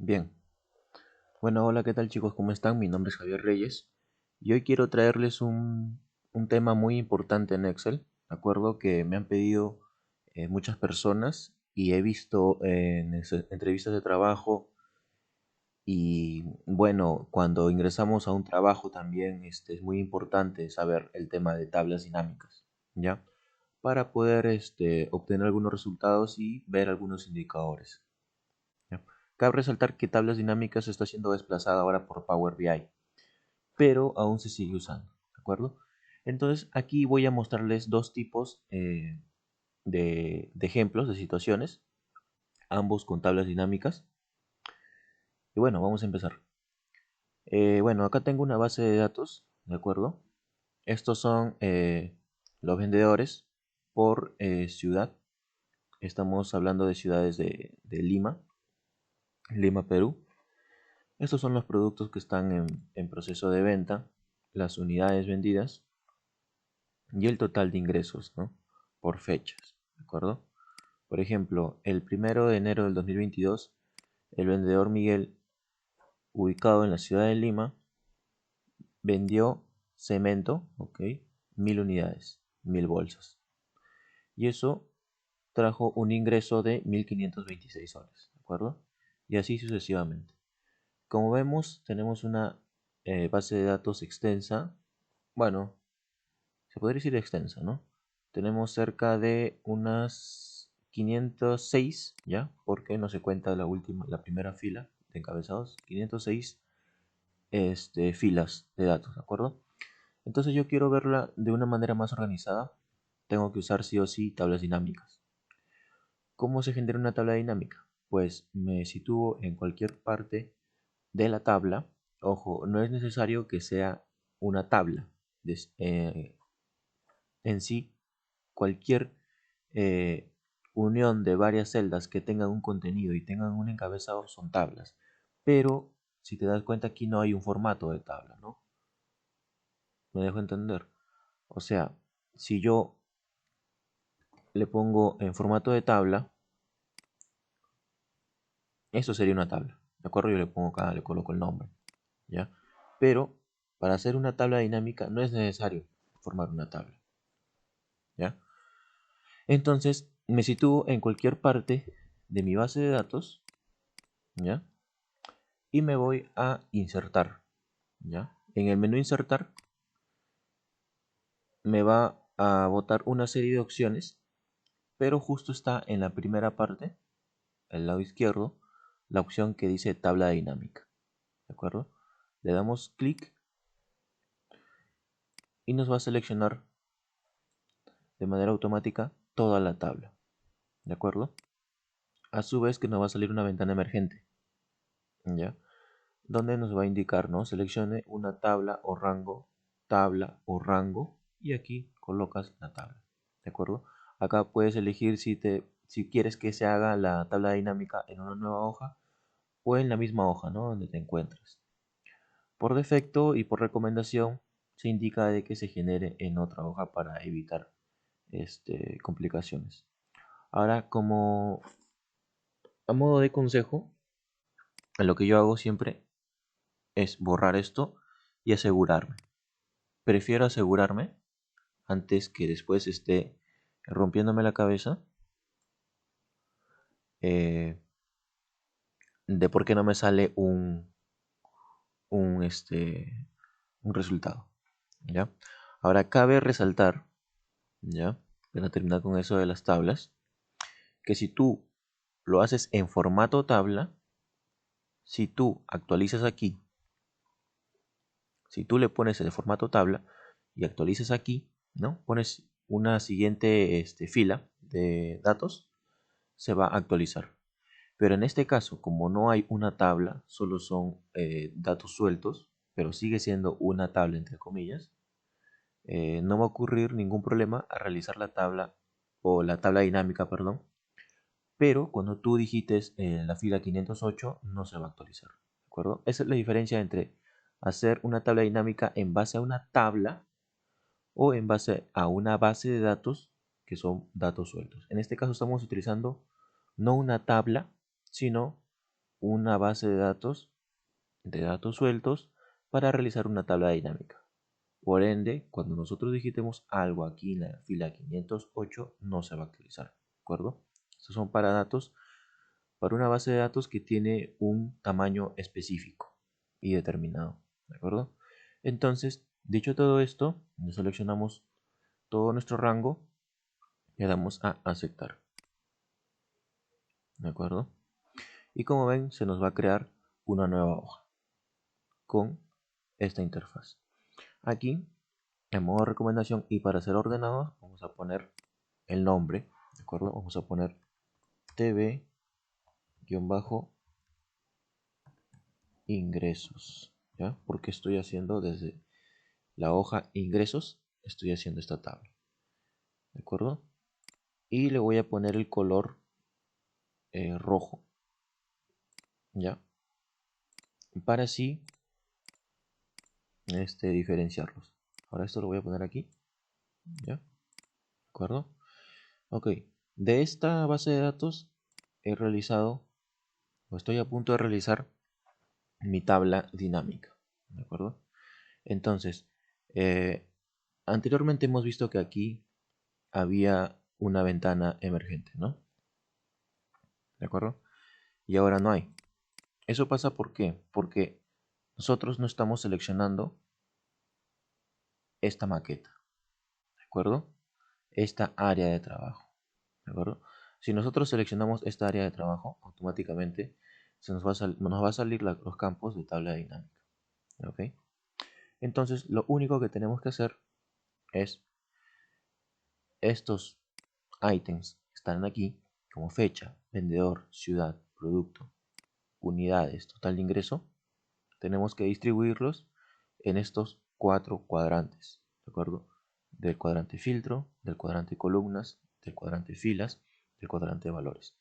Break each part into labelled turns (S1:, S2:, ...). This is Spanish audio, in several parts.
S1: Bien, bueno, hola, ¿qué tal chicos? ¿Cómo están? Mi nombre es Javier Reyes y hoy quiero traerles un tema muy importante en Excel, ¿de acuerdo? Que me han pedido muchas personas y he visto en entrevistas de trabajo y bueno, cuando ingresamos a un trabajo también es muy importante saber el tema de tablas dinámicas, ¿ya? Para poder obtener algunos resultados y ver algunos indicadores. ¿Ya? Cabe resaltar que tablas dinámicas está siendo desplazada ahora por Power BI, pero aún se sigue usando, ¿de acuerdo? Entonces aquí voy a mostrarles dos tipos de ejemplos, de situaciones, ambos con tablas dinámicas. Y bueno, vamos a empezar. Bueno, acá tengo una base de datos, ¿de acuerdo? Estos son los vendedores por ciudad. Estamos hablando de ciudades de Lima, Lima, Perú. Estos son los productos que están en proceso de venta, las unidades vendidas y el total de ingresos, ¿no? Por fechas, ¿de acuerdo? Por ejemplo, el 1 de enero del 2022, el vendedor Miguel, ubicado en la ciudad de Lima, vendió cemento, ¿ok? 1000 unidades, 1000 bolsas. Y eso trajo un ingreso de 1526 soles, ¿de acuerdo? Y así sucesivamente. Como vemos, tenemos una base de datos extensa. Bueno, se podría decir extensa, ¿no? Tenemos cerca de unas 506, ¿ya? Porque no se cuenta la primera fila de encabezados. 506 filas de datos, ¿de acuerdo? Entonces yo quiero verla de una manera más organizada. Tengo que usar sí o sí tablas dinámicas. ¿Cómo se genera una tabla dinámica? Pues me sitúo en cualquier parte de la tabla. Ojo, no es necesario que sea una tabla en sí. Cualquier eh, unión de varias celdas que tengan un contenido y tengan un encabezado son tablas. Pero si te das cuenta, aquí no hay un formato de tabla, ¿no? Me dejo entender. O sea, si yo le pongo en formato de tabla, eso sería una tabla. ¿De acuerdo? Yo le pongo acá, le coloco el nombre. ¿Ya? Pero para hacer una tabla dinámica no es necesario formar una tabla. ¿Ya? Entonces me sitúo en cualquier parte de mi base de datos. ¿Ya? Y me voy a insertar. ¿Ya? En el menú insertar me va a botar una serie de opciones, pero justo está en la primera parte, al lado izquierdo, la opción que dice tabla dinámica. ¿De acuerdo? Le damos clic y nos va a seleccionar de manera automática toda la tabla. ¿De acuerdo? A su vez que nos va a salir una ventana emergente. ¿Ya? Donde nos va a indicar, ¿no? Seleccione una tabla o rango, y aquí colocas la tabla, ¿de acuerdo? Acá puedes elegir si quieres que se haga la tabla dinámica en una nueva hoja o en la misma hoja, ¿no? Donde te encuentres. Por defecto y por recomendación se indica de que se genere en otra hoja para evitar complicaciones. Ahora, como a modo de consejo, lo que yo hago siempre es borrar esto y asegurarme. Prefiero asegurarme antes que después esté rompiéndome la cabeza eh, de por qué no me sale un, este, un resultado. ¿Ya? Ahora cabe resaltar, ¿ya? Para terminar con eso de las tablas, que si tú lo haces en formato tabla, si tú actualizas aquí, si tú le pones el formato tabla y actualizas aquí, ¿no? Pones una siguiente fila de datos, se va a actualizar. Pero en este caso, como no hay una tabla, solo son datos sueltos, pero sigue siendo una tabla entre comillas, no va a ocurrir ningún problema a realizar la tabla o la tabla dinámica, perdón, pero cuando tú digites en la fila 508 no se va a actualizar, ¿de acuerdo? Esa es la diferencia entre hacer una tabla dinámica en base a una tabla o en base a una base de datos que son datos sueltos. En este caso estamos utilizando no una tabla, sino una base de datos sueltos, para realizar una tabla dinámica. Por ende, cuando nosotros digitemos algo aquí en la fila 508, no se va a actualizar, ¿de acuerdo? Estos son para datos, para una base de datos que tiene un tamaño específico y determinado, ¿de acuerdo? Entonces, dicho todo esto, seleccionamos todo nuestro rango y le damos a aceptar, ¿de acuerdo? Y como ven, se nos va a crear una nueva hoja con esta interfaz. Aquí, en modo recomendación y para ser ordenado, vamos a poner el nombre, ¿de acuerdo? Vamos a poner tv-ingresos, ¿ya? Porque estoy haciendo desde la hoja ingresos, estoy haciendo esta tabla, ¿de acuerdo? Y le voy a poner el color rojo, ¿ya? Para así diferenciarlos. Ahora esto lo voy a poner aquí, ¿ya? ¿De acuerdo? Ok, de esta base de datos he realizado, o estoy a punto de realizar, mi tabla dinámica, ¿de acuerdo? Entonces, eh, anteriormente hemos visto que aquí había una ventana emergente, ¿no? ¿De acuerdo? Y ahora no hay. Eso pasa ¿por qué? Porque nosotros no estamos seleccionando esta maqueta, ¿de acuerdo? Esta área de trabajo, ¿de acuerdo? Si nosotros seleccionamos esta área de trabajo, automáticamente nos va a salir los campos de tabla dinámica, ¿ok? Entonces, lo único que tenemos que hacer es estos ítems que están aquí, como fecha, vendedor, ciudad, producto, unidades, total de ingreso, tenemos que distribuirlos en estos 4 cuadrantes, ¿de acuerdo? Del cuadrante filtro, del cuadrante columnas, del cuadrante filas, del cuadrante valores.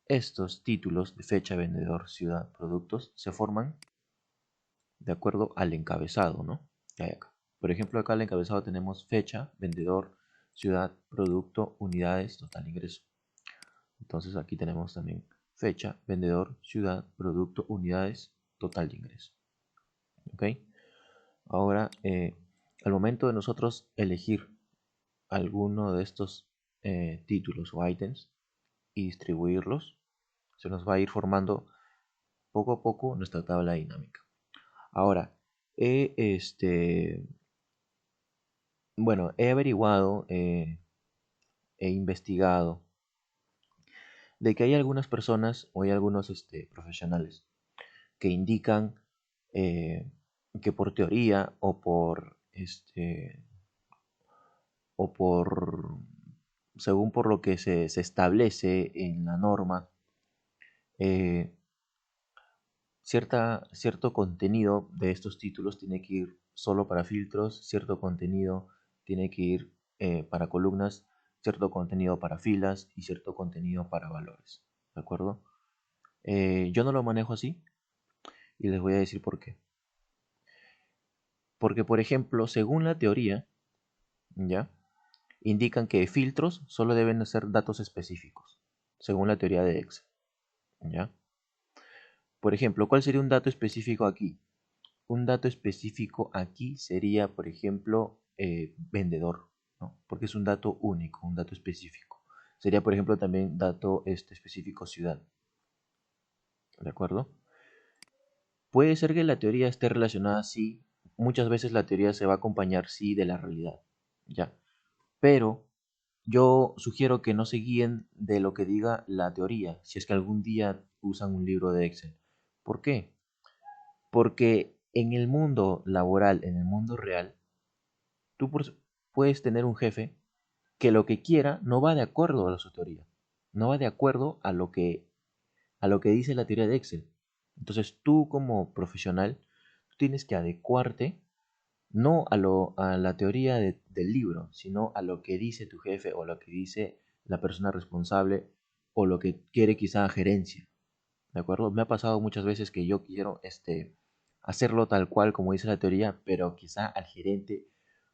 S1: Estos títulos de fecha, vendedor, ciudad, productos se forman de acuerdo al encabezado, ¿no? Que hay acá. Por ejemplo, acá el encabezado tenemos fecha, vendedor, ciudad, producto, unidades, total ingreso. Entonces aquí tenemos también fecha, vendedor, ciudad, producto, unidades, total de ingreso. ¿Ok? Ahora, al momento de nosotros elegir alguno de estos títulos o ítems y distribuirlos, se nos va a ir formando poco a poco nuestra tabla dinámica. Ahora, bueno, he averiguado, he investigado de que hay algunas personas o hay algunos profesionales que indican eh, que por teoría o por según por lo que se establece en la norma, eh, cierto contenido de estos títulos tiene que ir solo para filtros, cierto contenido tiene que ir para columnas, cierto contenido para filas y cierto contenido para valores. ¿De acuerdo? Yo no lo manejo así y les voy a decir por qué. Porque, por ejemplo, según la teoría, ¿ya? Indican que filtros solo deben ser datos específicos, según la teoría de Excel, ¿ya? Por ejemplo, ¿cuál sería un dato específico aquí? Un dato específico aquí sería, por ejemplo, vendedor, ¿no? Porque es un dato único, un dato específico. Sería, por ejemplo, también dato específico ciudad, ¿de acuerdo? Puede ser que la teoría esté relacionada, sí. Muchas veces la teoría se va a acompañar, sí, de la realidad, ¿ya? Pero yo sugiero que no se guíen de lo que diga la teoría, si es que algún día usan un libro de Excel. ¿Por qué? Porque en el mundo laboral, en el mundo real, tú puedes tener un jefe que lo que quiera no va de acuerdo a su teoría, no va de acuerdo a lo que dice la teoría de Excel. Entonces tú como profesional tienes que adecuarte no a la teoría del libro, sino a lo que dice tu jefe o lo que dice la persona responsable o lo que quiere quizá gerencia. ¿De acuerdo? Me ha pasado muchas veces que yo quiero hacerlo tal cual como dice la teoría, pero quizá al gerente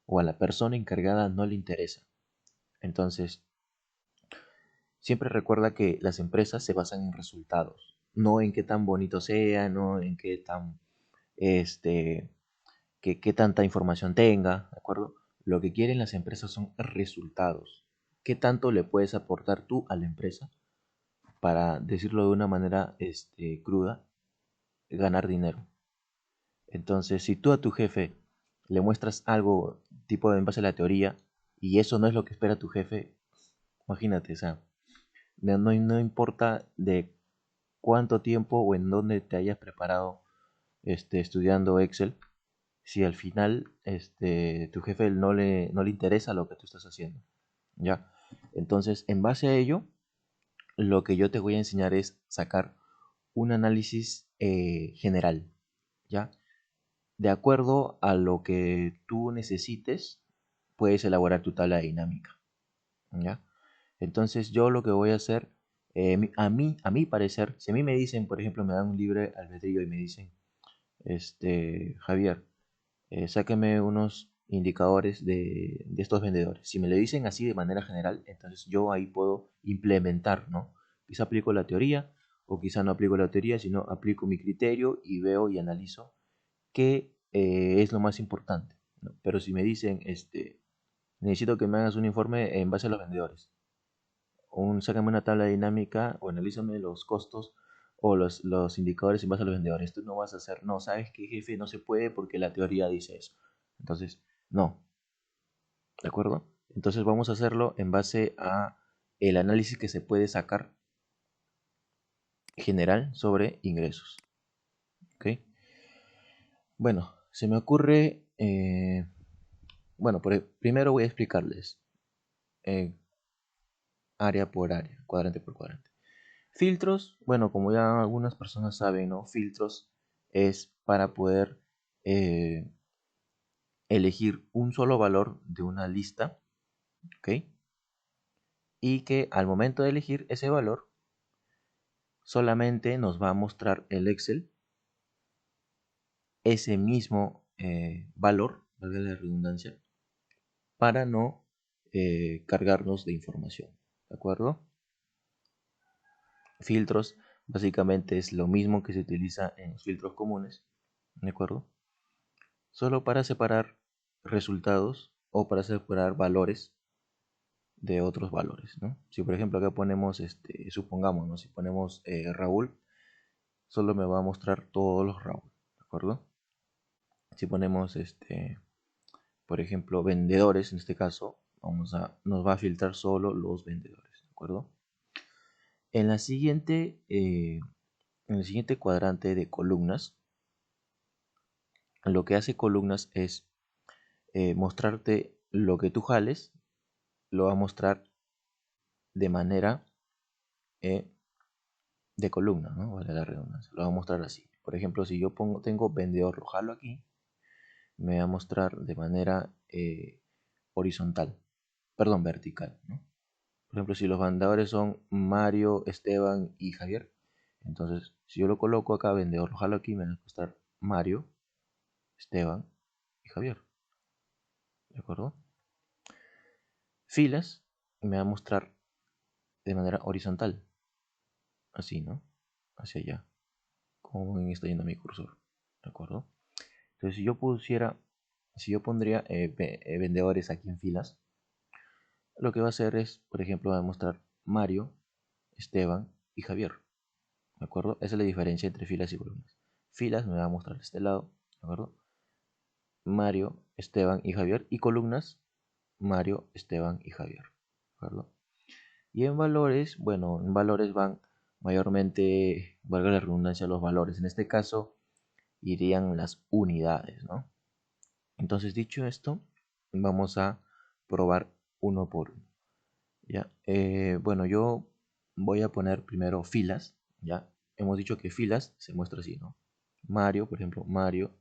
S1: o a la persona encargada no le interesa. Entonces, siempre recuerda que las empresas se basan en resultados, no en qué tan bonito sea, no en qué tan, este, qué tanta información tenga, ¿de acuerdo? Lo que quieren las empresas son resultados. ¿Qué tanto le puedes aportar tú a la empresa para decirlo de una manera, cruda, ganar dinero? Entonces, si tú a tu jefe le muestras algo tipo en base a la teoría y eso no es lo que espera tu jefe, imagínate, o sea, no importa de cuánto tiempo o en dónde te hayas preparado estudiando Excel, si al final tu jefe no le interesa lo que tú estás haciendo. ¿Ya? Entonces, en base a ello, lo que yo te voy a enseñar es sacar un análisis general. ¿Ya? De acuerdo a lo que tú necesites, puedes elaborar tu tabla dinámica. ¿Ya? Entonces yo lo que voy a hacer, a mi parecer, si a mí me dicen, por ejemplo, me dan un libre albedrío y me dicen, Javier, sáqueme unos indicadores de estos vendedores. Si me lo dicen así de manera general, entonces yo ahí puedo implementar, ¿no? Quizá aplico la teoría o quizá no aplico la teoría, sino aplico mi criterio y veo y analizo qué es lo más importante, ¿no? Pero si me dicen, necesito que me hagas un informe en base a los vendedores, sácame una tabla dinámica o analízame los costos o los indicadores en base a los vendedores. Tú no vas a hacer, no, sabes que jefe no se puede porque la teoría dice eso. Entonces, no, ¿de acuerdo? Entonces vamos a hacerlo en base a el análisis que se puede sacar general sobre ingresos. ¿Ok? Bueno, se me ocurre, bueno, primero voy a explicarles eh, área por área, cuadrante por cuadrante. Filtros, bueno, como ya algunas personas saben, ¿no? Filtros es para poder eh, elegir un solo valor de una lista, ¿ok? Y que al momento de elegir ese valor, solamente nos va a mostrar el Excel ese mismo valor, valga la redundancia, para no cargarnos de información, ¿de acuerdo? Filtros básicamente es lo mismo que se utiliza en los filtros comunes, ¿de acuerdo? Solo para separar resultados o para separar valores de otros valores, ¿no? Si por ejemplo acá ponemos, supongamos, ¿no? Si ponemos Raúl, solo me va a mostrar todos los Raúl, ¿de acuerdo? Si ponemos, por ejemplo, vendedores, en este caso, nos va a filtrar solo los vendedores, ¿de acuerdo? En la siguiente, en el siguiente cuadrante de columnas, lo que hace columnas es mostrarte lo que tú jales, lo va a mostrar de manera eh, de columna, ¿no? Vale la redundancia. Lo va a mostrar así. Por ejemplo, si yo tengo vendedor, lo jalo aquí, me va a mostrar de manera horizontal, perdón, vertical, ¿no? Por ejemplo, si los vendedores son Mario, Esteban y Javier, entonces si yo lo coloco acá, vendedor, lo jalo aquí, me va a mostrar Mario, Esteban y Javier, ¿de acuerdo? Filas, me va a mostrar de manera horizontal, así, ¿no? Hacia allá, como está yendo mi cursor, ¿de acuerdo? Entonces, si yo pondría vendedores aquí en filas, lo que va a hacer es, por ejemplo, va a mostrar Mario, Esteban y Javier, ¿de acuerdo? Esa es la diferencia entre filas y columnas. Filas me va a mostrar de este lado, ¿de acuerdo? Mario, Esteban y Javier, y columnas, Mario, Esteban y Javier, ¿de acuerdo? Y en valores, bueno, en valores van mayormente, valga la redundancia, los valores. En este caso, irían las unidades, ¿no? Entonces, dicho esto, vamos a probar uno por uno. ¿Ya? Bueno, yo voy a poner primero filas, ¿ya? Hemos dicho que filas se muestra así, ¿no? Mario, por ejemplo, Mario,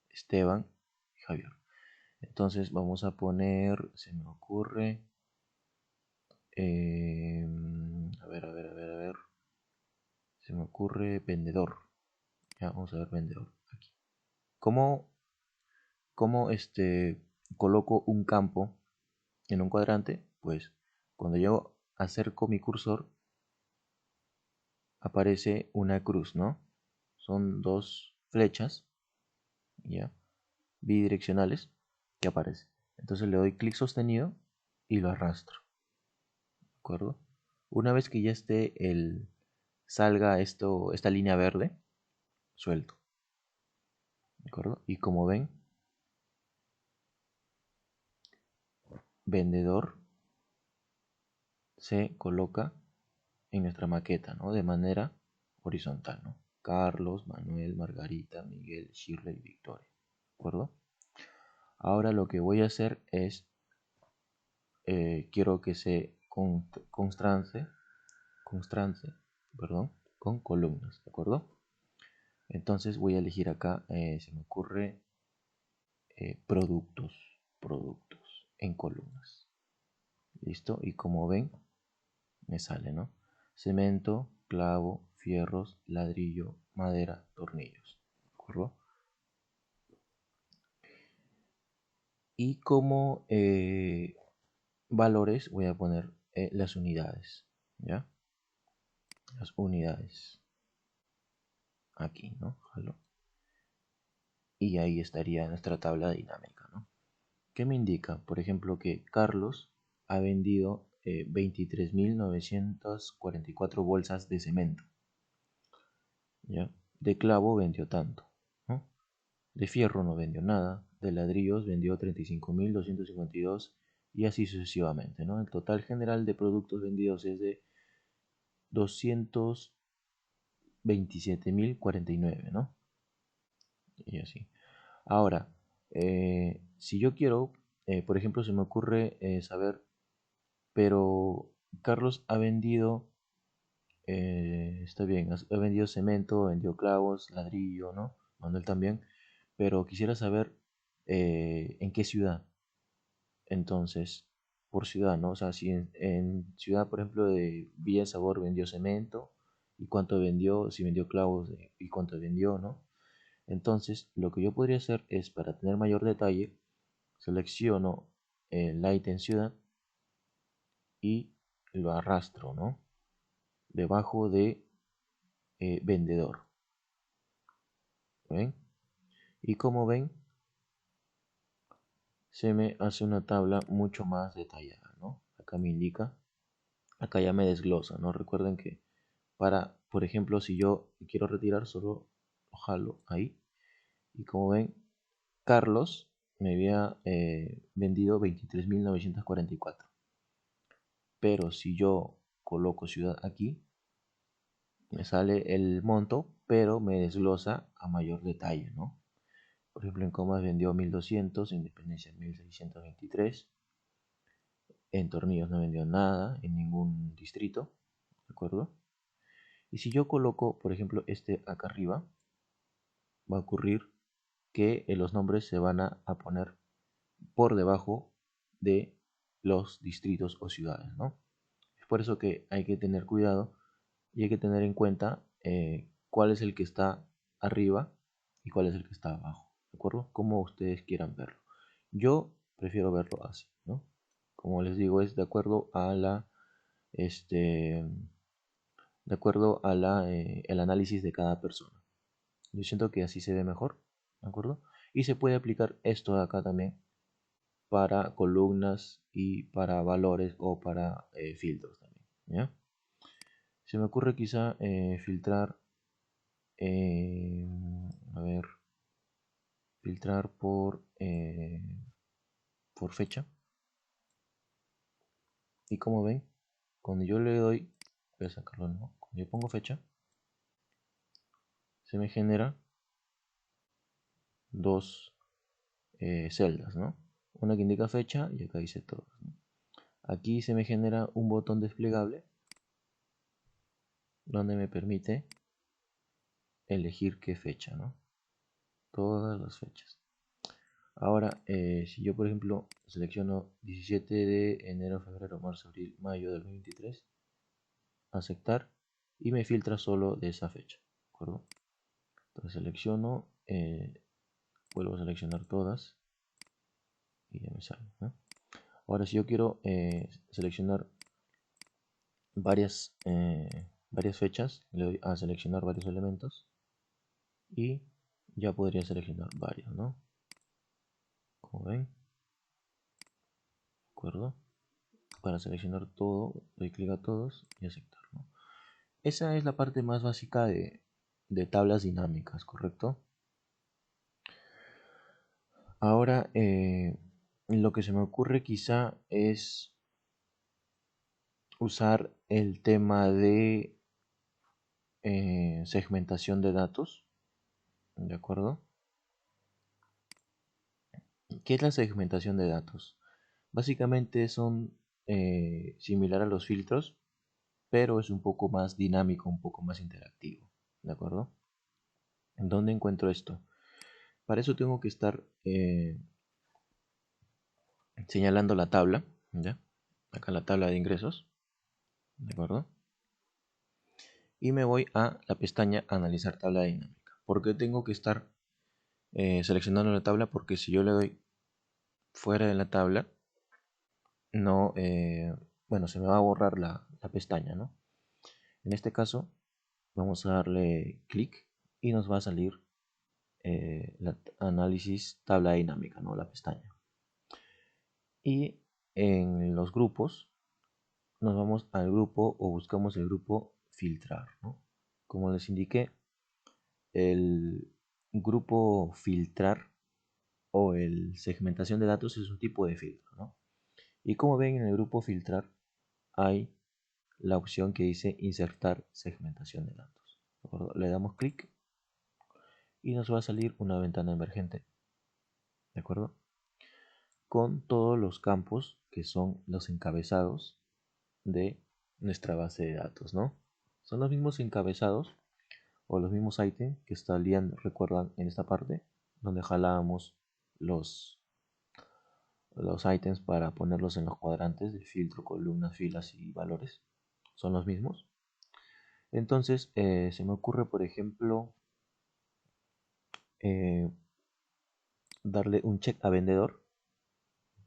S1: Esteban y Javier. Entonces vamos a poner, se me ocurre, a ver, se me ocurre vendedor. Ya, vamos a ver vendedor aquí. ¿Cómo, cómo coloco un campo en un cuadrante? Pues cuando yo acerco mi cursor, aparece una cruz, ¿no? Son dos flechas, ¿ya? Bidireccionales que aparecen. Entonces le doy clic sostenido y lo arrastro, ¿de acuerdo? Una vez que ya salga esta línea verde, suelto, ¿de acuerdo? Y como ven, vendedor se coloca en nuestra maqueta, ¿no? De manera horizontal, ¿no? Carlos, Manuel, Margarita, Miguel, Shirley, Victoria, ¿de acuerdo? Ahora lo que voy a hacer es, quiero que se constrance, perdón, con columnas, ¿de acuerdo? Entonces voy a elegir acá, se me ocurre productos en columnas. ¿Listo? Y como ven, me sale, ¿no? Cemento, clavo, fierros, ladrillo, madera, tornillos. ¿De acuerdo? Y como valores voy a poner las unidades, ¿ya? Las unidades. Aquí, ¿no? Jalo. Y ahí estaría nuestra tabla dinámica, ¿no? ¿Qué me indica? Por ejemplo, que Carlos ha vendido 23.944 bolsas de cemento, ¿ya? De clavo vendió tanto, ¿no? De fierro no vendió nada, de ladrillos vendió 35.252 y así sucesivamente, ¿no? El total general de productos vendidos es de 227.049, ¿no? Y así. Ahora, si yo quiero, por ejemplo, se me ocurre saber, pero Carlos ha vendido, está bien, ha vendido cemento, vendió clavos, ladrillo, ¿no? Manuel también, pero quisiera saber en qué ciudad. Entonces, por ciudad, ¿no? O sea, si en ciudad, por ejemplo, de Villa del Sabor vendió cemento y cuánto vendió, si vendió clavos y cuánto vendió, ¿no? Entonces, lo que yo podría hacer es, para tener mayor detalle, selecciono el ítem ciudad y lo arrastro, ¿no? Debajo de vendedor. ¿Ven? Y como ven, se me hace una tabla mucho más detallada, ¿no? Acá me indica, acá ya me desglosa, ¿no? Recuerden que por ejemplo, si yo quiero retirar, solo lo jalo ahí. Y como ven, Carlos me había vendido 23.944. Pero si yo coloco ciudad aquí, me sale el monto, pero me desglosa a mayor detalle, ¿no? Por ejemplo, en Comas vendió 1.200, en Independencia 1.623, en Tornillos no vendió nada, en ningún distrito, ¿de acuerdo? Y si yo coloco, por ejemplo, este acá arriba, va a ocurrir que los nombres se van a poner por debajo de los distritos o ciudades, ¿no? Es por eso que hay que tener cuidado y hay que tener en cuenta cuál es el que está arriba y cuál es el que está abajo, ¿de acuerdo? Como ustedes quieran verlo. Yo prefiero verlo así, ¿no? Como les digo, es de acuerdo a el análisis de cada persona. Yo siento que así se ve mejor, ¿de acuerdo? Y se puede aplicar esto de acá también para columnas y para valores o para filtros también, ¿ya? Se me ocurre quizá filtrar, eh, a ver, filtrar por fecha. Y como ven, cuando yo le doy, voy a sacarlo, ¿no? Cuando yo pongo fecha, se me genera dos celdas, ¿no? Una que indica fecha y acá dice todo, ¿no? Aquí se me genera un botón desplegable donde me permite elegir qué fecha, ¿no? Todas las fechas. Ahora, si yo por ejemplo selecciono 17 de enero, febrero, marzo, abril, mayo del 2023, aceptar, y me filtra solo de esa fecha, ¿de acuerdo? Entonces selecciono, vuelvo a seleccionar todas y ya me sale, ¿no? Ahora si yo quiero seleccionar varias fechas, le doy a seleccionar varios elementos y ya podría seleccionar varios, ¿no? Como ven, ¿de acuerdo? Para seleccionar todo, doy clic a todos y aceptar, ¿no? Esa es la parte más básica de tablas dinámicas, ¿correcto? Ahora, lo que se me ocurre quizá es usar el tema de segmentación de datos, ¿de acuerdo? ¿Qué es la segmentación de datos? Básicamente son similar a los filtros, pero es un poco más dinámico, un poco más interactivo, ¿de acuerdo? ¿En dónde encuentro esto? Para eso tengo que estar señalando la tabla, ¿ya? Acá la tabla de ingresos, ¿de acuerdo? Y me voy a la pestaña Analizar tabla dinámica. ¿Por qué tengo que estar seleccionando la tabla? Porque si yo le doy fuera de la tabla, no, bueno, se me va a borrar la pestaña, ¿no? En este caso, vamos a darle clic y nos va a salir la análisis tabla dinámica, ¿no? La pestaña. Y en los grupos, nos vamos al grupo o buscamos el grupo filtrar, ¿no? Como les indiqué, el grupo filtrar o el segmentación de datos es un tipo de filtro, ¿no? Y como ven en el grupo filtrar hay la opción que dice insertar segmentación de datos. ¿De acuerdo? Le damos clic y nos va a salir una ventana emergente, ¿de acuerdo? Con todos los campos que son los encabezados de nuestra base de datos, ¿no? Son los mismos encabezados o los mismos ítems que salían, recuerdan, en esta parte, donde jalábamos los, los ítems para ponerlos en los cuadrantes de filtro, columnas, filas y valores. Son los mismos. Entonces, se me ocurre, por ejemplo, eh, darle un check a vendedor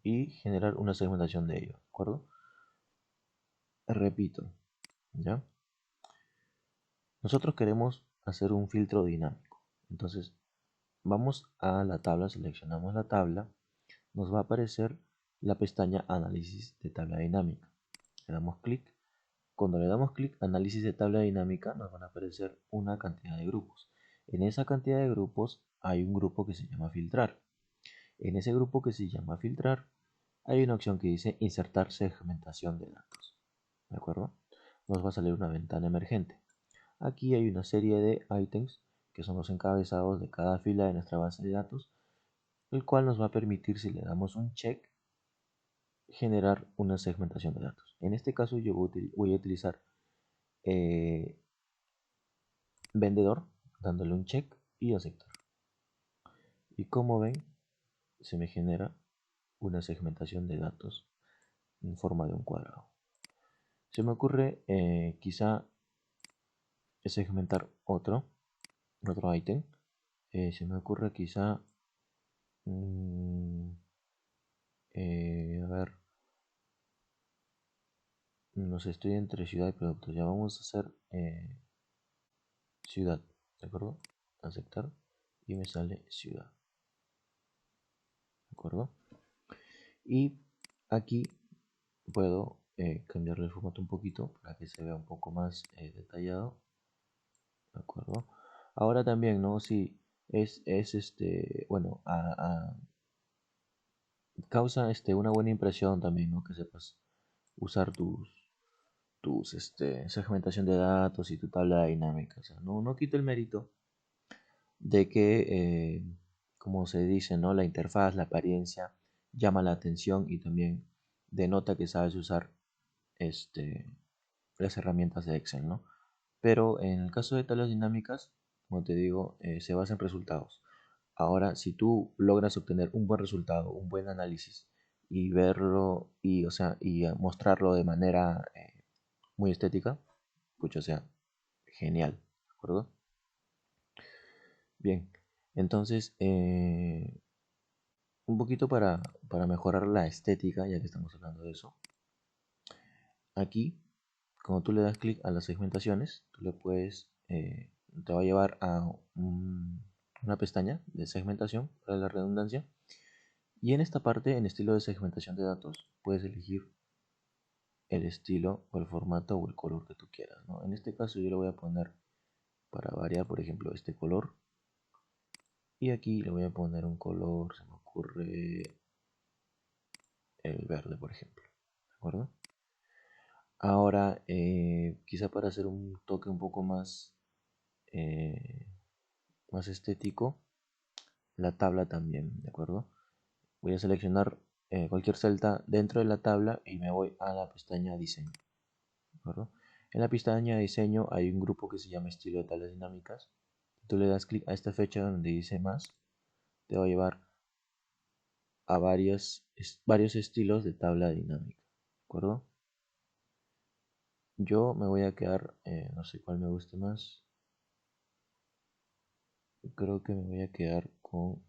S1: y generar una segmentación de ello, ¿de acuerdo? Repito, ¿ya? Nosotros queremos hacer un filtro dinámico. Entonces, vamos a la tabla, seleccionamos la tabla, nos va a aparecer la pestaña Análisis de tabla dinámica. Le damos clic. Cuando le damos clic Análisis de tabla dinámica, nos van a aparecer una cantidad de grupos. En esa cantidad de grupos hay un grupo que se llama filtrar. En ese grupo que se llama filtrar, hay una opción que dice insertar segmentación de datos. ¿De acuerdo? Nos va a salir una ventana emergente. Aquí hay una serie de ítems que son los encabezados de cada fila de nuestra base de datos, el cual nos va a permitir, si le damos un check, generar una segmentación de datos. En este caso yo voy a utilizar eh, vendedor, dándole un check y aceptar. Y como ven, se me genera una segmentación de datos en forma de un cuadrado. Se me ocurre quizá segmentar otro ítem. Se me ocurre quizá, mm, a ver, no sé, estoy entre ciudad y producto. Ya vamos a hacer ciudad, ¿de acuerdo? Aceptar y me sale ciudad, ¿de acuerdo? Y aquí puedo cambiarle el formato un poquito para que se vea un poco más detallado, ¿de acuerdo? Ahora también, ¿no? Si es bueno, causa una buena impresión también, ¿no? Que sepas usar tus segmentación de datos y tu tabla dinámica. O sea, no quita el mérito de que, como se dice, ¿no? La interfaz, la apariencia llama la atención y también denota que sabes usar este, las herramientas de Excel, ¿no? Pero en el caso de tablas dinámicas, como te digo, se basa en resultados. Ahora, si tú logras obtener un buen resultado, un buen análisis y verlo y, o sea, y mostrarlo de manera muy estética, pues o sea, genial, ¿de acuerdo? Bien, entonces, un poquito para mejorar la estética, ya que estamos hablando de eso. Aquí, cuando tú le das clic a las segmentaciones, tú le puedes, te va a llevar a una pestaña de segmentación, para la redundancia, y en esta parte, en estilo de segmentación de datos, puedes elegir el estilo o el formato o el color que tú quieras, ¿no? En este caso yo le voy a poner, para variar, por ejemplo, este color, y aquí le voy a poner un color, se me ocurre el verde, por ejemplo, ¿de acuerdo? Ahora, quizá para hacer un toque un poco eh, más estético, la tabla también, ¿de acuerdo? Voy a seleccionar cualquier celda dentro de la tabla y me voy a la pestaña diseño, ¿de acuerdo? En la pestaña diseño hay un grupo que se llama estilo de tablas dinámicas. Tú le das clic a esta fecha donde dice más, te va a llevar a varios estilos de tabla dinámica, ¿de acuerdo? Yo me voy a quedar, no sé cuál me guste más. Creo que me voy a quedar con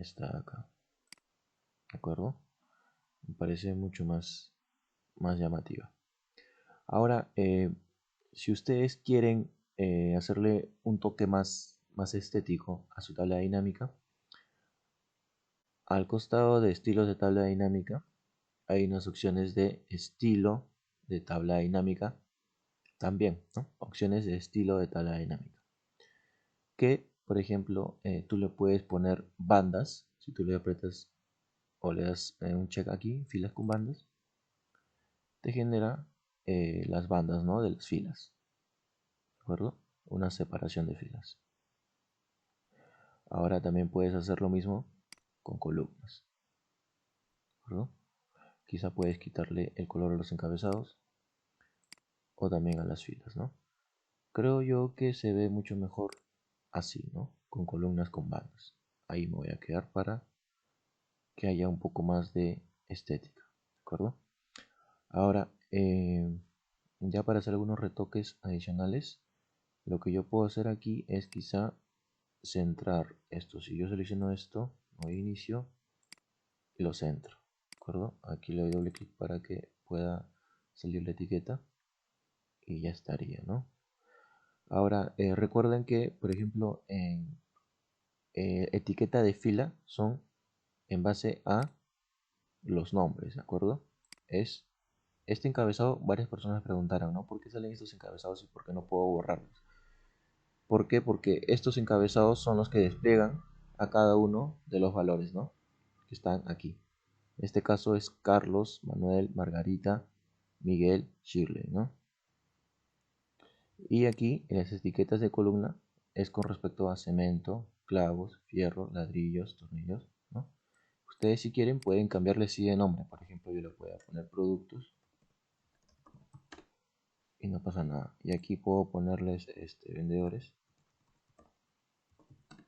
S1: esta acá, ¿de acuerdo? Me parece mucho más llamativa. Ahora, si ustedes quieren hacerle un toque más estético a su tabla dinámica, al costado de estilos de tabla dinámica hay unas opciones de estilo de tabla dinámica también, ¿no? Opciones de estilo de tabla dinámica. Que, por ejemplo, tú le puedes poner bandas. Si tú le aprietas o le das un check aquí, filas con bandas, te genera las bandas, ¿no? De las filas, ¿de acuerdo? Una separación de filas. Ahora también puedes hacer lo mismo con columnas, ¿de acuerdo? Quizá puedes quitarle el color a los encabezados o también a las filas, ¿no? Creo yo que se ve mucho mejor así, ¿no? Con columnas con bandas. Ahí me voy a quedar para que haya un poco más de estética, ¿de acuerdo? Ahora, ya para hacer algunos retoques adicionales, lo que yo puedo hacer aquí es quizá centrar esto. Si yo selecciono esto, voy a inicio, lo centro, ¿de acuerdo? Aquí le doy doble clic para que pueda salir la etiqueta y ya estaría, ¿no? Ahora, recuerden que, por ejemplo, en etiqueta de fila son en base a los nombres, ¿de acuerdo? Es este encabezado, varias personas preguntaron, ¿no? ¿Por qué salen estos encabezados y por qué no puedo borrarlos? ¿Por qué? Porque estos encabezados son los que despliegan a cada uno de los valores, ¿no? Que están aquí. En este caso es Carlos, Manuel, Margarita, Miguel, Shirley, ¿no? Y aquí en las etiquetas de columna es con respecto a cemento, clavos, fierro, ladrillos, tornillos, ¿no? Ustedes si quieren pueden cambiarle así de nombre. Por ejemplo, yo le voy a poner productos y no pasa nada. Y aquí puedo ponerles vendedores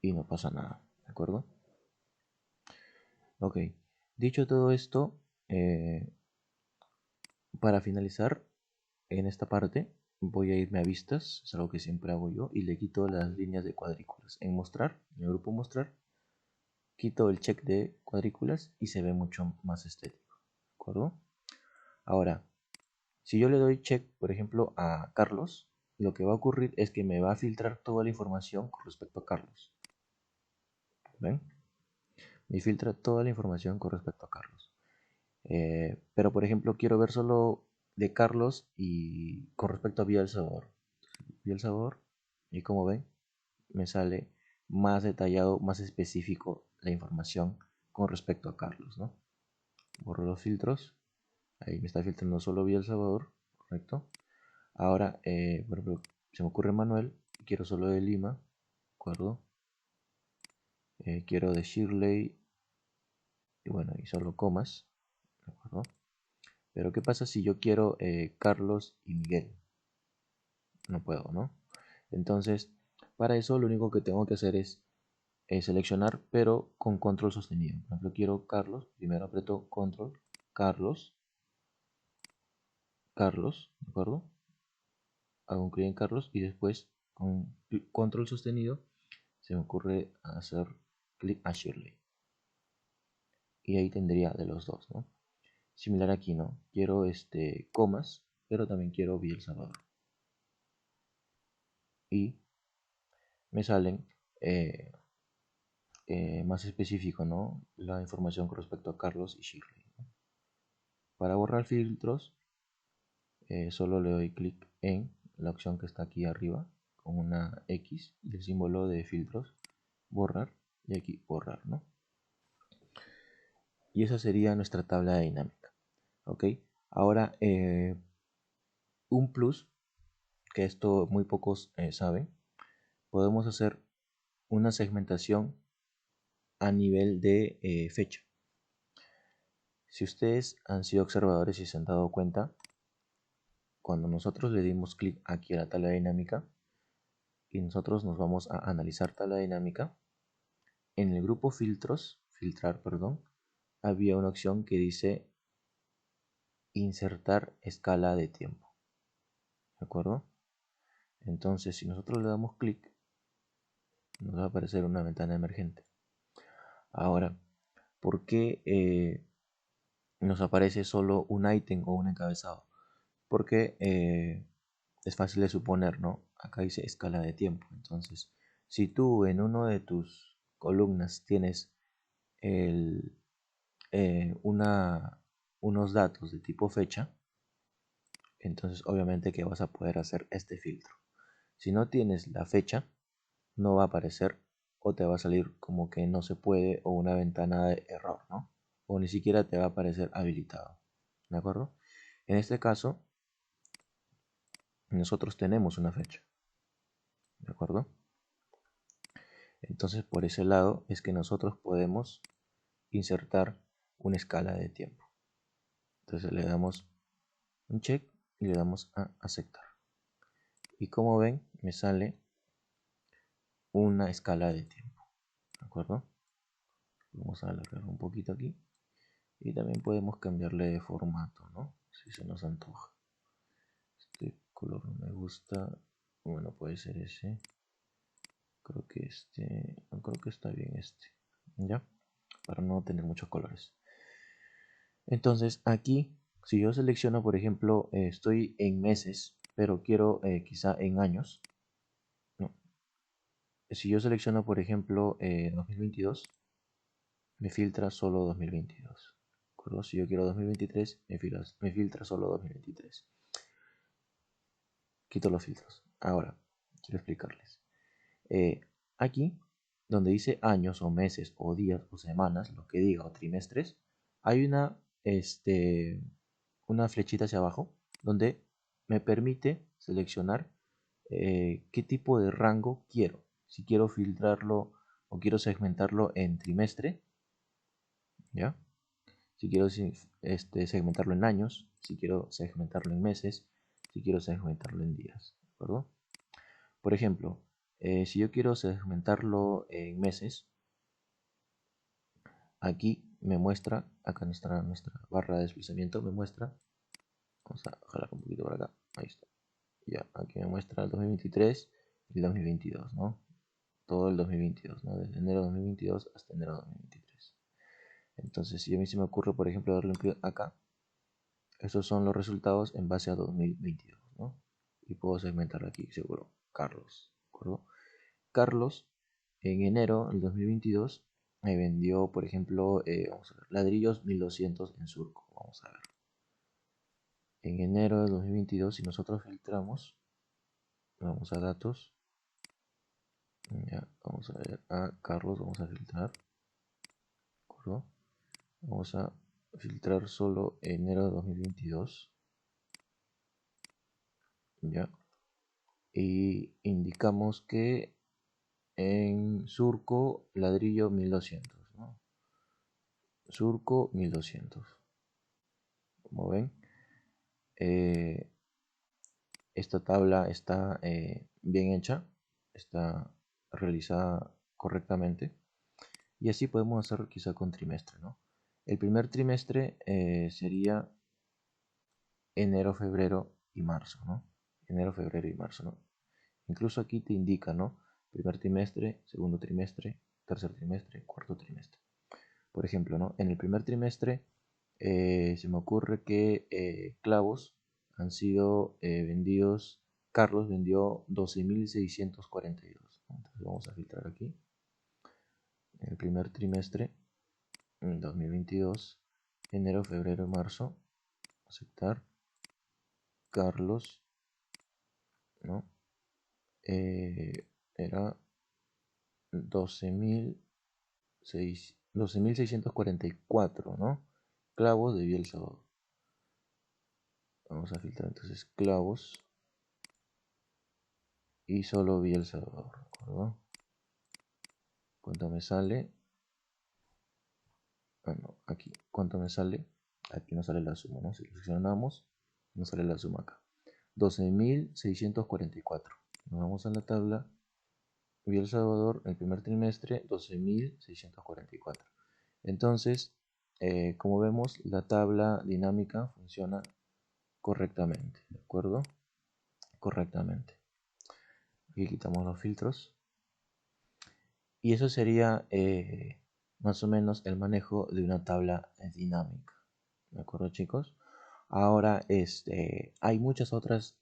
S1: y no pasa nada, ¿de acuerdo? Ok, dicho todo esto, eh, para finalizar en esta parte voy a irme a vistas, es algo que siempre hago yo, y le quito las líneas de cuadrículas. En mostrar, en el grupo mostrar, quito el check de cuadrículas y se ve mucho más estético, ¿de acuerdo? Ahora, si yo le doy check, por ejemplo, a Carlos, lo que va a ocurrir es que me va a filtrar toda la información con respecto a Carlos. ¿Ven? Me filtra toda la información con respecto a Carlos. Pero, por ejemplo, quiero ver solo de Carlos y con respecto a Vía El Sabor. Vía El Sabor, y como ven, me sale más detallado, más específico la información con respecto a Carlos, ¿no? Borro los filtros. Ahí me está filtrando solo Vía El Salvador, correcto. Ahora, por ejemplo, se me ocurre Manuel, quiero solo de Lima, ¿de acuerdo? Quiero de Shirley, y bueno, y solo comas, ¿de acuerdo? Pero ¿qué pasa si yo quiero Carlos y Miguel? No puedo, ¿no? Entonces, para eso lo único que tengo que hacer es seleccionar, pero con control sostenido. Por ejemplo, quiero Carlos, primero aprieto control, Carlos, Carlos, ¿de acuerdo? Hago un clic en Carlos y después con control sostenido se me ocurre hacer clic a Shirley. Y ahí tendría de los dos, ¿no? similar aquí, ¿no? Quiero comas, pero también quiero Villa El Salvador. Y me salen más específico, ¿no? La información con respecto a Carlos y Shirley, ¿no? Para borrar filtros, solo le doy clic en la opción que está aquí arriba con una X y el símbolo de filtros, borrar, y aquí borrar, ¿no? Y esa sería nuestra tabla dinámica, ¿ok? Ahora, un plus, que esto muy pocos saben, podemos hacer una segmentación a nivel de fecha. Si ustedes han sido observadores y se han dado cuenta, cuando nosotros le dimos clic aquí a la tabla dinámica y nosotros nos vamos a analizar tabla dinámica, en el grupo filtrar, perdón, había una opción que dice insertar escala de tiempo, ¿de acuerdo? Entonces, si nosotros le damos clic, nos va a aparecer una ventana emergente. Ahora, ¿por qué nos aparece solo un ítem o un encabezado? Porque es fácil de suponer, ¿no? Acá dice escala de tiempo. Entonces, si tú en uno de tus columnas tienes el, unos datos de tipo fecha, entonces obviamente que vas a poder hacer este filtro. Si no tienes la fecha, no va a aparecer o te va a salir como que no se puede o una ventana de error, ¿no? O ni siquiera te va a aparecer habilitado, ¿de acuerdo? En este caso, nosotros tenemos una fecha, ¿de acuerdo? Entonces por ese lado es que nosotros podemos insertar una escala de tiempo. Entonces le damos un check y le damos a aceptar. Y como ven, me sale una escala de tiempo, ¿de acuerdo? Vamos a alargar un poquito aquí. Y también podemos cambiarle de formato, ¿no? Si se nos antoja. Este color no me gusta. Bueno, puede ser ese. Creo que creo que está bien este. ¿Ya? Para no tener muchos colores. Entonces aquí, si yo selecciono, por ejemplo, estoy en meses, pero quiero quizá en años. No. Si yo selecciono, por ejemplo, 2022, me filtra solo 2022. Si yo quiero 2023, me filtra solo 2023. Quito los filtros. Ahora, quiero explicarles. Aquí, donde dice años o meses o días o semanas, lo que diga, o trimestres, hay una flechita hacia abajo donde me permite seleccionar qué tipo de rango quiero. Si quiero filtrarlo o quiero segmentarlo en trimestre, ¿ya? Si quiero segmentarlo en años, si quiero segmentarlo en meses, si quiero segmentarlo en días, ¿de acuerdo? Por ejemplo, si yo quiero segmentarlo en meses, aquí me muestra, acá nuestra barra de desplazamiento me muestra, vamos a jalar un poquito para acá, ahí está, ya, aquí me muestra el 2023 y el 2022, ¿no? Todo el 2022, ¿no? Desde enero de 2022 hasta enero de 2023. Entonces, si a mí se me ocurre, por ejemplo, darle un clic acá, estos son los resultados en base a 2022, ¿no? Y puedo segmentar aquí, seguro, Carlos, ¿de acuerdo? Carlos, en enero del 2022, me vendió, por ejemplo, vamos a ver, ladrillos 1200 en Surco, vamos a ver. En enero del 2022, si nosotros filtramos, vamos a datos, ya, vamos a ver a Carlos, vamos a filtrar, ¿de acuerdo? Vamos a filtrar solo enero de 2022, ya, y indicamos que en Surco ladrillo 1200, ¿no? Surco 1200, como ven, esta tabla está bien hecha, está realizada correctamente y así podemos hacer quizá con trimestre, ¿no? El primer trimestre sería enero, febrero y marzo, ¿no? Enero, febrero y marzo, ¿no? Incluso aquí te indica, ¿no? Primer trimestre, segundo trimestre, tercer trimestre, cuarto trimestre. Por ejemplo, ¿no? En el primer trimestre Se me ocurre que clavos han sido vendidos, Carlos vendió 12.642. Entonces vamos a filtrar aquí. El primer trimestre, 2022, enero, febrero, marzo, aceptar. Carlos, ¿no? Era 12.644, ¿no? Clavos de Vía El Salvador. Vamos a filtrar entonces clavos y solo Vía El Salvador, ¿de acuerdo? ¿Cuánto me sale? Bueno, aquí, ¿cuánto me sale? Aquí no sale la suma, ¿no? Si lo seleccionamos, no sale la suma acá. 12.644. Nos vamos a la tabla. Vía El Salvador, el primer trimestre, 12.644. Entonces, como vemos, la tabla dinámica funciona correctamente, ¿de acuerdo? Correctamente. Aquí quitamos los filtros. Y eso sería más o menos el manejo de una tabla dinámica. ¿De acuerdo, chicos? Ahora, hay muchas otras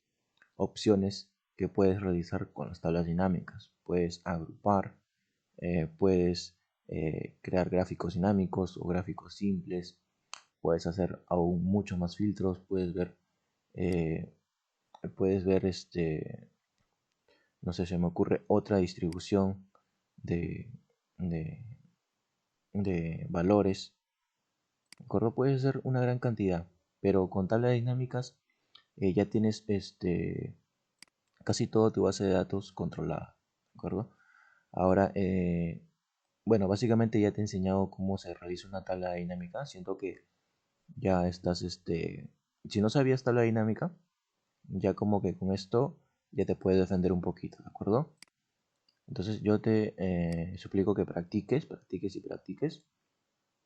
S1: opciones que puedes realizar con las tablas dinámicas. Puedes agrupar, puedes crear gráficos dinámicos o gráficos simples. Puedes hacer aún muchos más filtros. Eh, puedes ver no sé, se me ocurre otra distribución de, de, de valores. ¿De acuerdo? Puedes hacer una gran cantidad, pero con tablas dinámicas ya tienes casi todo tu base de datos controlada. ¿De acuerdo? Ahora, bueno, básicamente ya te he enseñado cómo se realiza una tabla dinámica. Siento que ya estás, si no sabías tabla dinámica, ya como que con esto ya te puedes defender un poquito, ¿de acuerdo? Entonces yo te suplico que practiques, practiques y practiques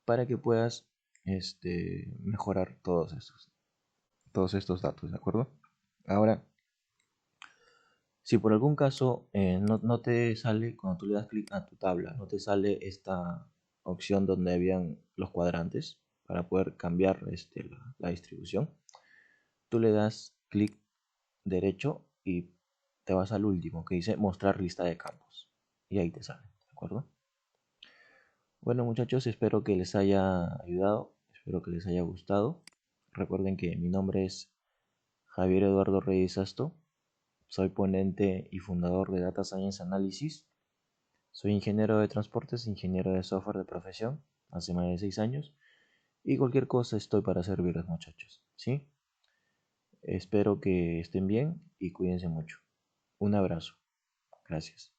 S1: para que puedas mejorar todos estos datos, ¿de acuerdo? Ahora, si por algún caso no te sale, cuando tú le das clic a tu tabla, no te sale esta opción donde habían los cuadrantes para poder cambiar la distribución, tú le das clic derecho y te vas al último que dice mostrar lista de campos y ahí te sale, ¿de acuerdo? Bueno muchachos, espero que les haya ayudado, espero que les haya gustado. Recuerden que mi nombre es Javier Eduardo Reyes Asto, soy ponente y fundador de Data Science Analysis. Soy ingeniero de transportes, ingeniero de software de profesión, hace más de 6 años. Y cualquier cosa estoy para servirles muchachos, ¿sí? Espero que estén bien y cuídense mucho. Un abrazo. Gracias.